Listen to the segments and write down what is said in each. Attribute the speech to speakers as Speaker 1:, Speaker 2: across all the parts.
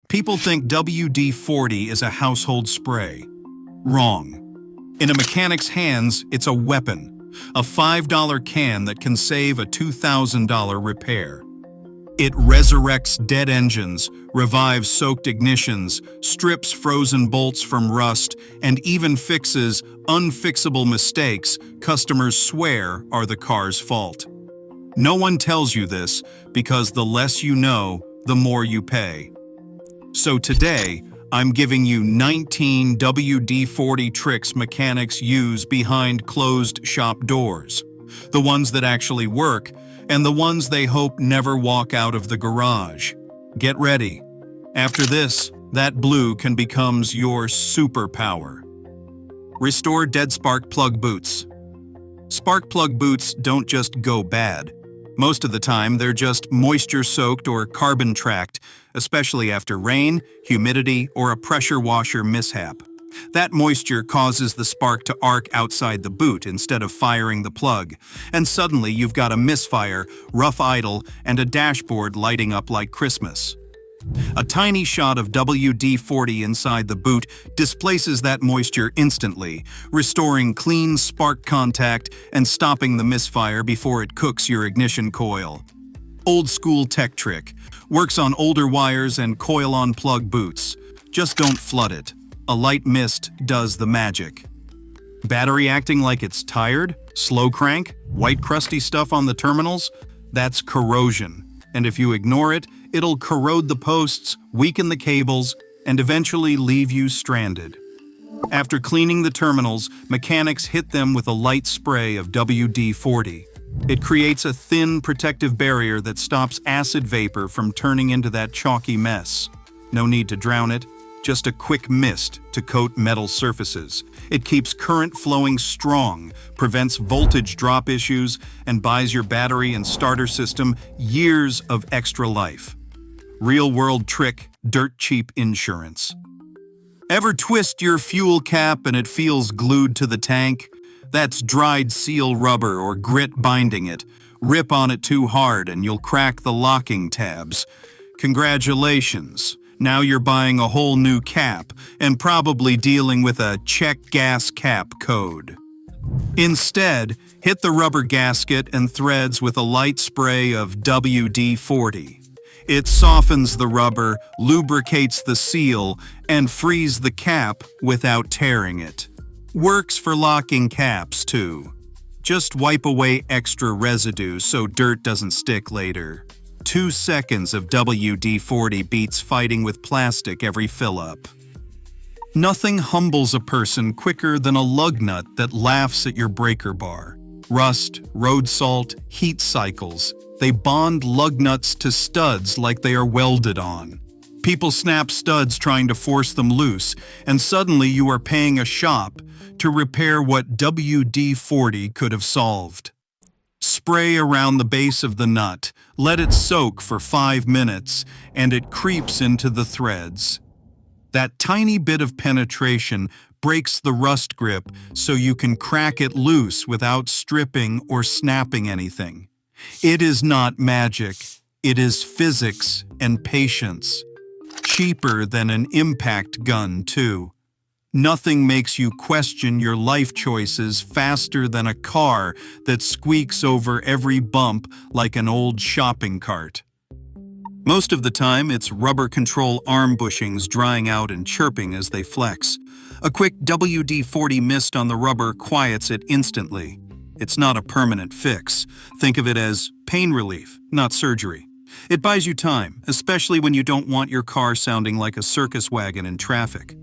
Speaker 1: People think WD-40 is a household spray. Wrong. In a mechanic's hands, it's a weapon, a $5 can that can save a $2,000 repair. It resurrects dead engines, revives soaked ignitions, strips frozen bolts from rust, and even fixes unfixable mistakes customers swear are the car's fault. No one tells you this because the less you know, the more you pay. So today, I'm giving you 19 WD-40 tricks mechanics use behind closed shop doors. The ones that actually work, and the ones they hope never walk out of the garage. Get ready. After this, that blue can become your superpower. Restore dead spark plug boots. Spark plug boots don't just go bad. Most of the time, they're just moisture-soaked or carbon-tracked, especially after rain, humidity, or a pressure washer mishap. That moisture causes the spark to arc outside the boot instead of firing the plug, and suddenly you've got a misfire, rough idle, and a dashboard lighting up like Christmas. A tiny shot of WD-40 inside the boot displaces that moisture instantly, restoring clean spark contact and stopping the misfire before it cooks your ignition coil. Old school tech trick. Works on older wires and coil-on plug boots. Just don't flood it. A light mist does the magic. Battery acting like it's tired? Slow crank? White crusty stuff on the terminals? That's corrosion. And if you ignore it, it'll corrode the posts, weaken the cables, and eventually leave you stranded. After cleaning the terminals, mechanics hit them with a light spray of WD-40. It creates a thin protective barrier that stops acid vapor from turning into that chalky mess. No need to drown it, just a quick mist to coat metal surfaces. It keeps current flowing strong, prevents voltage drop issues, and buys your battery and starter system years of extra life. Real-world trick, dirt cheap insurance. Ever twist your fuel cap and it feels glued to the tank? That's dried seal rubber or grit binding it. Rip on it too hard and you'll crack the locking tabs. Congratulations. Now you're buying a whole new cap and probably dealing with a check gas cap code. Instead, hit the rubber gasket and threads with a light spray of WD-40. It softens the rubber, lubricates the seal, and frees the cap without tearing it. Works for locking caps, too. Just wipe away extra residue so dirt doesn't stick later. 2 seconds of WD-40 beats fighting with plastic every fill-up. Nothing humbles a person quicker than a lug nut that laughs at your breaker bar. Rust, road salt, heat cycles. They bond lug nuts to studs like they are welded on. People snap studs trying to force them loose, and suddenly you are paying a shop to repair what WD-40 could have solved. Spray around the base of the nut, let it soak for 5 minutes, and it creeps into the threads. That tiny bit of penetration breaks the rust grip so you can crack it loose without stripping or snapping anything. It is not magic, it is physics and patience. Cheaper than an impact gun, too. Nothing makes you question your life choices faster than a car that squeaks over every bump like an old shopping cart. Most of the time, it's rubber control arm bushings drying out and chirping as they flex. A quick WD-40 mist on the rubber quiets it instantly. It's not a permanent fix. Think of it as pain relief, not surgery. It buys you time, especially when you don't want your car sounding like a circus wagon in traffic.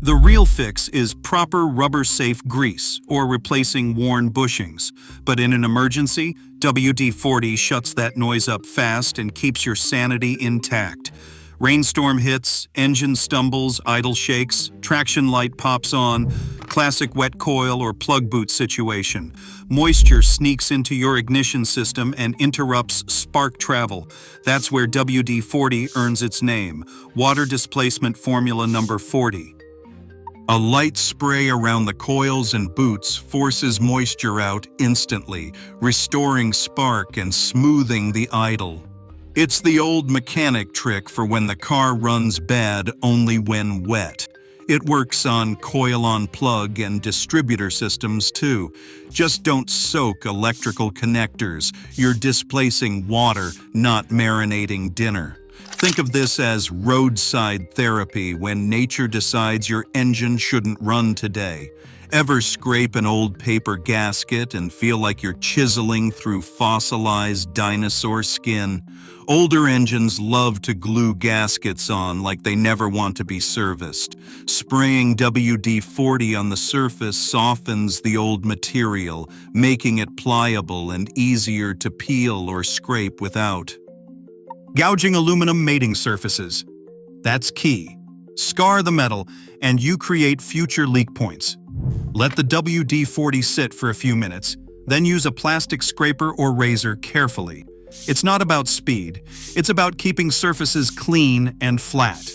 Speaker 1: The real fix is proper rubber-safe grease or replacing worn bushings. But in an emergency, WD-40 shuts that noise up fast and keeps your sanity intact. Rainstorm hits, engine stumbles, idle shakes, traction light pops on, classic wet coil or plug boot situation. Moisture sneaks into your ignition system and interrupts spark travel. That's where WD-40 earns its name, water displacement formula number 40. A light spray around the coils and boots forces moisture out instantly, restoring spark and smoothing the idle. It's the old mechanic trick for when the car runs bad only when wet. It works on coil-on plug and distributor systems too. Just don't soak electrical connectors. You're displacing water, not marinating dinner. Think of this as roadside therapy when nature decides your engine shouldn't run today. Ever scrape an old paper gasket and feel like you're chiseling through fossilized dinosaur skin? Older engines love to glue gaskets on like they never want to be serviced. Spraying WD-40 on the surface softens the old material, making it pliable and easier to peel or scrape without. Gouging aluminum mating surfaces. That's key. Scar the metal, and you create future leak points. Let the WD-40 sit for a few minutes, then use a plastic scraper or razor carefully. It's not about speed, it's about keeping surfaces clean and flat.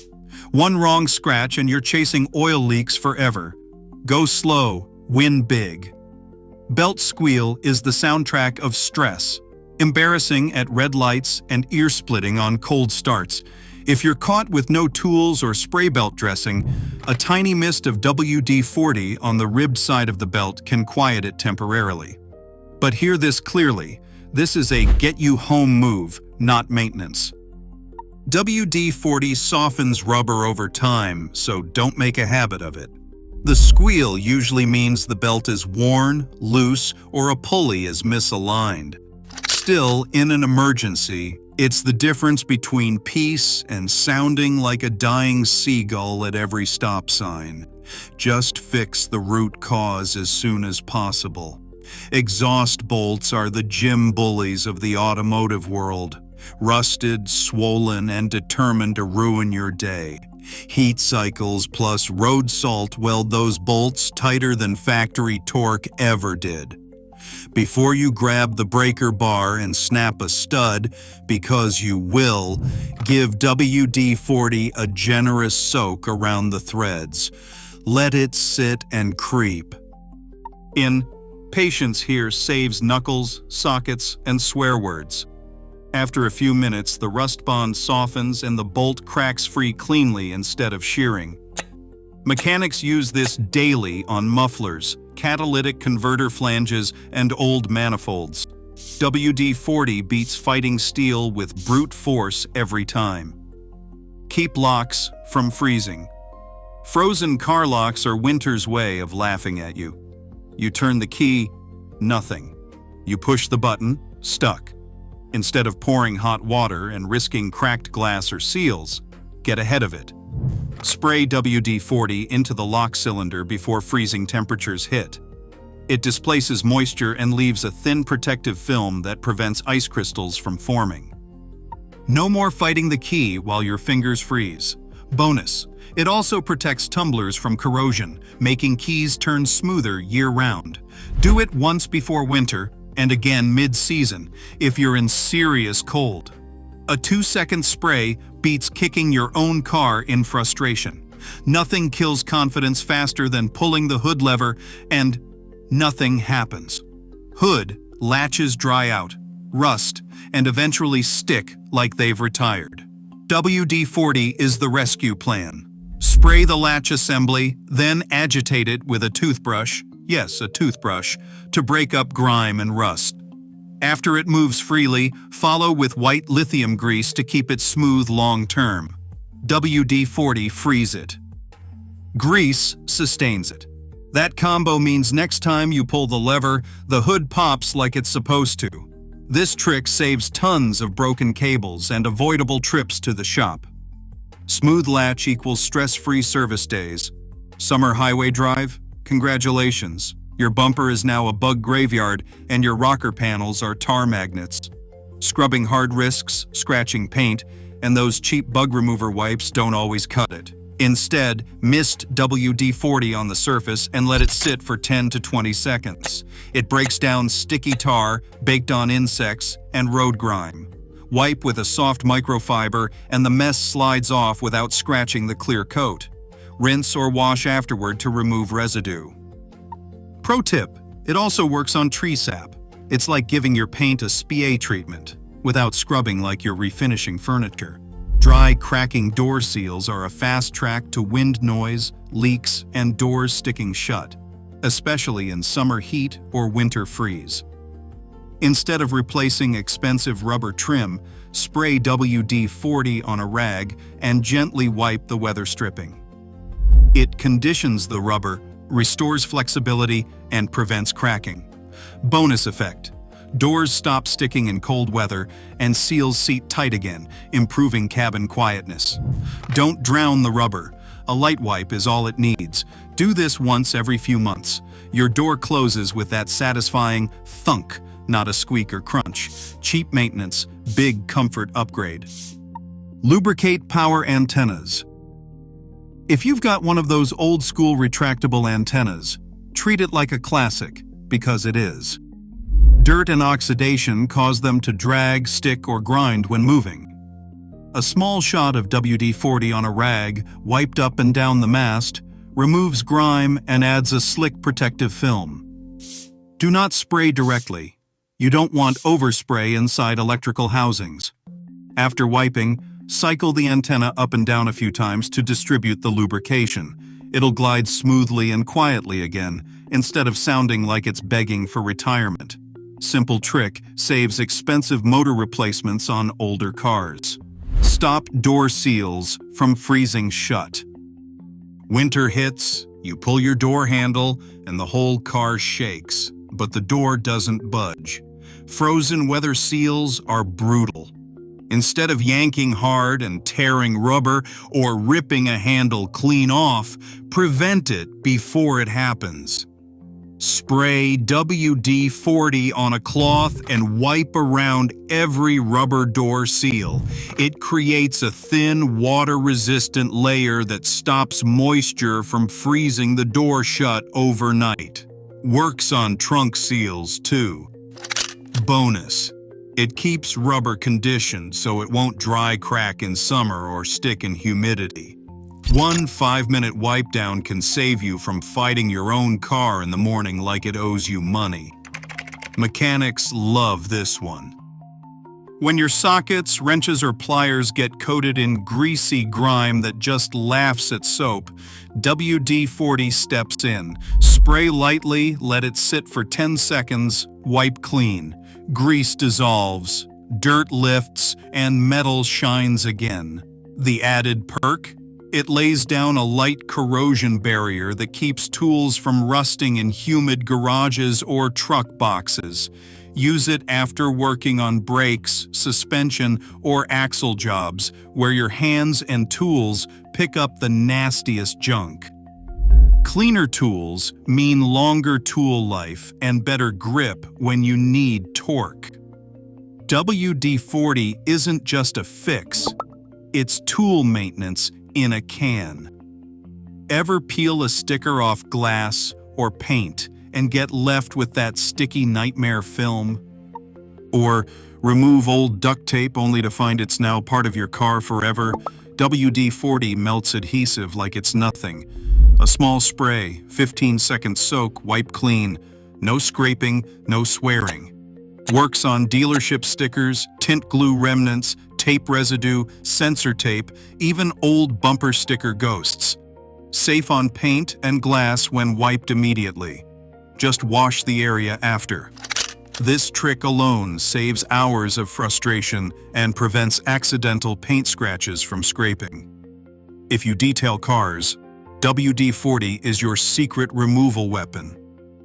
Speaker 1: One wrong scratch and you're chasing oil leaks forever. Go slow, win big. Belt squeal is the soundtrack of stress. Embarrassing at red lights and ear-splitting on cold starts. If you're caught with no tools or spray belt dressing, a tiny mist of WD-40 on the ribbed side of the belt can quiet it temporarily. But hear this clearly, this is a get-you-home move, not maintenance. WD-40 softens rubber over time, so don't make a habit of it. The squeal usually means the belt is worn, loose, or a pulley is misaligned. Still, in an emergency, it's the difference between peace and sounding like a dying seagull at every stop sign. Just fix the root cause as soon as possible. Exhaust bolts are the gym bullies of the automotive world. Rusted, swollen, and determined to ruin your day. Heat cycles plus road salt weld those bolts tighter than factory torque ever did. Before you grab the breaker bar and snap a stud, because you will, give WD-40 a generous soak around the threads. Let it sit and creep. Patience here saves knuckles, sockets, and swear words. After a few minutes, the rust bond softens and the bolt cracks free cleanly instead of shearing. Mechanics use this daily on mufflers, catalytic converter flanges, and old manifolds. WD-40 beats fighting steel with brute force every time. Keep locks from freezing. Frozen car locks are winter's way of laughing at you. You turn the key, nothing. You push the button, stuck. Instead of pouring hot water and risking cracked glass or seals, get ahead of it. Spray WD-40 into the lock cylinder before freezing temperatures hit. It displaces moisture and leaves a thin protective film that prevents ice crystals from forming. No more fighting the key while your fingers freeze. Bonus, it also protects tumblers from corrosion, making keys turn smoother year-round. Do it once before winter and again mid-season if you're in serious cold. A 2-second spray beats kicking your own car in frustration. Nothing kills confidence faster than pulling the hood lever and nothing happens. Hood latches dry out, rust, and eventually stick like they've retired. WD-40 is the rescue plan. Spray the latch assembly, then agitate it with a toothbrush, yes, a toothbrush, to break up grime and rust. After it moves freely, follow with white lithium grease to keep it smooth long-term. WD-40 frees it. Grease sustains it. That combo means next time you pull the lever, the hood pops like it's supposed to. This trick saves tons of broken cables and avoidable trips to the shop. Smooth latch equals stress-free service days. Summer highway drive? Congratulations. Your bumper is now a bug graveyard and your rocker panels are tar magnets. Scrubbing hard risks, scratching paint, and those cheap bug remover wipes don't always cut it. Instead, mist WD-40 on the surface and let it sit for 10 to 20 seconds. It breaks down sticky tar, baked-on insects, and road grime. Wipe with a soft microfiber and the mess slides off without scratching the clear coat. Rinse or wash afterward to remove residue. Pro tip, it also works on tree sap. It's like giving your paint a SPA treatment. without scrubbing like you're refinishing furniture. Dry, cracking door seals are a fast track to wind noise, leaks, and doors sticking shut, especially in summer heat or winter freeze. Instead of replacing expensive rubber trim, spray WD-40 on a rag and gently wipe the weather stripping. It conditions the rubber, restores flexibility, and prevents cracking. Bonus effect: doors stop sticking in cold weather and seals seat tight again, improving cabin quietness. Don't drown the rubber. A light wipe is all it needs. Do this once every few months. Your door closes with that satisfying thunk, not a squeak or crunch. Cheap maintenance, big comfort upgrade. Lubricate power antennas. If you've got one of those old-school retractable antennas, treat it like a classic, because it is. Dirt and oxidation cause them to drag, stick, or grind when moving. A small shot of WD-40 on a rag, wiped up and down the mast, removes grime and adds a slick protective film. Do not spray directly. You don't want overspray inside electrical housings. After wiping, cycle the antenna up and down a few times to distribute the lubrication. It'll glide smoothly and quietly again, instead of sounding like it's begging for retirement. Simple trick saves expensive motor replacements on older cars. Stop door seals from freezing shut. Winter hits, you pull your door handle, and the whole car shakes, but the door doesn't budge. Frozen weather seals are brutal. Instead of yanking hard and tearing rubber or ripping a handle clean off, prevent it before it happens. Spray WD-40 on a cloth and wipe around every rubber door seal. It creates a thin, water-resistant layer that stops moisture from freezing the door shut overnight. Works on trunk seals, too. Bonus: it keeps rubber conditioned so it won't dry crack in summer or stick in humidity. One 5-minute wipe down can save you from fighting your own car in the morning like it owes you money. Mechanics love this one. When your sockets, wrenches, or pliers get coated in greasy grime that just laughs at soap, WD-40 steps in. Spray lightly, let it sit for 10 seconds, wipe clean. Grease dissolves, dirt lifts, and metal shines again. The added perk? It lays down a light corrosion barrier that keeps tools from rusting in humid garages or truck boxes. Use it after working on brakes, suspension, or axle jobs, where your hands and tools pick up the nastiest junk. Cleaner tools mean longer tool life and better grip when you need torque. WD-40 isn't just a fix, it's tool maintenance in a can. Ever peel a sticker off glass or paint and get left with that sticky nightmare film? Or remove old duct tape only to find it's now part of your car forever? WD-40 melts adhesive like it's nothing. A small spray, 15-second soak, wipe clean. No scraping, no swearing. Works on dealership stickers, tint glue remnants, tape residue, sensor tape, even old bumper sticker ghosts. Safe on paint and glass when wiped immediately. Just wash the area after. This trick alone saves hours of frustration and prevents accidental paint scratches from scraping. If you detail cars, WD-40 is your secret removal weapon.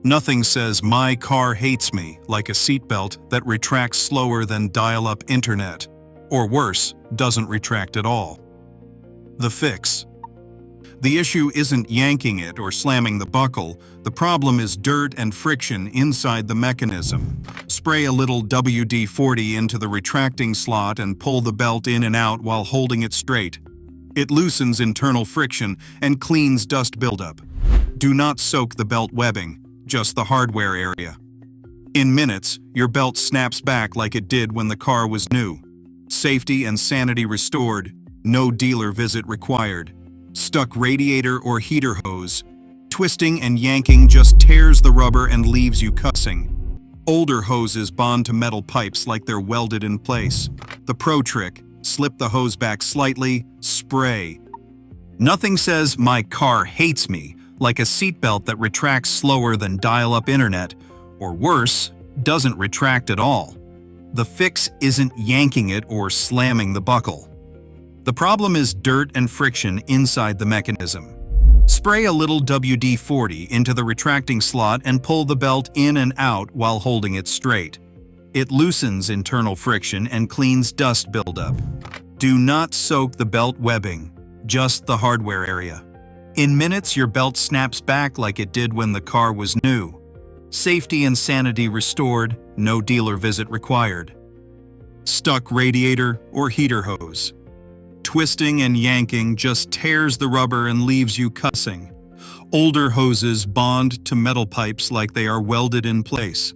Speaker 1: Nothing says "my car hates me" like a seatbelt that retracts slower than dial-up internet. Or worse, doesn't retract at all. The fix. The issue isn't yanking it or slamming the buckle. The problem is dirt and friction inside the mechanism. Spray a little WD-40 into the retracting slot and pull the belt in and out while holding it straight. It loosens internal friction and cleans dust buildup. Do not soak the belt webbing, just the hardware area. In minutes, your belt snaps back like it did when the car was new. Safety and sanity restored, no dealer visit required. Stuck radiator or heater hose. Twisting and yanking just tears the rubber and leaves you cussing. Older hoses bond to metal pipes like they're welded in place. The pro trick: slip the hose back slightly, spray. Nothing says "my car hates me" like a seatbelt that retracts slower than dial-up internet, or worse, doesn't retract at all. The fix isn't yanking it or slamming the buckle. The problem is dirt and friction inside the mechanism. Spray a little WD-40 into the retracting slot and pull the belt in and out while holding it straight. It loosens internal friction and cleans dust buildup. Do not soak the belt webbing, just the hardware area. In minutes, your belt snaps back like it did when the car was new. Safety and sanity restored, no dealer visit required. Stuck radiator or heater hose. Twisting and yanking just tears the rubber and leaves you cussing. Older hoses bond to metal pipes like they are welded in place.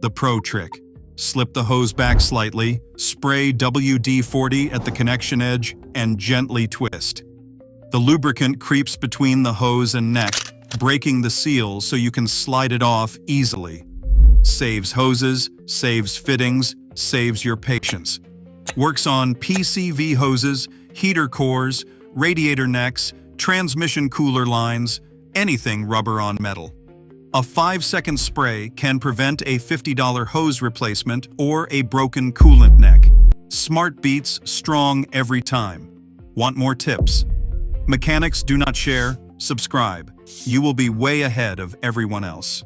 Speaker 1: The pro trick: slip the hose back slightly, spray WD-40 at the connection edge, and gently twist. The lubricant creeps between the hose and neck, breaking the seal so you can slide it off easily. Saves hoses, saves fittings, saves your patience. Works on PCV hoses, heater cores, radiator necks, transmission cooler lines, anything rubber on metal. A 5-second spray can prevent a $50 hose replacement or a broken coolant neck. Smart beats strong every time. Want more tips? Mechanics do not share, subscribe. You will be way ahead of everyone else.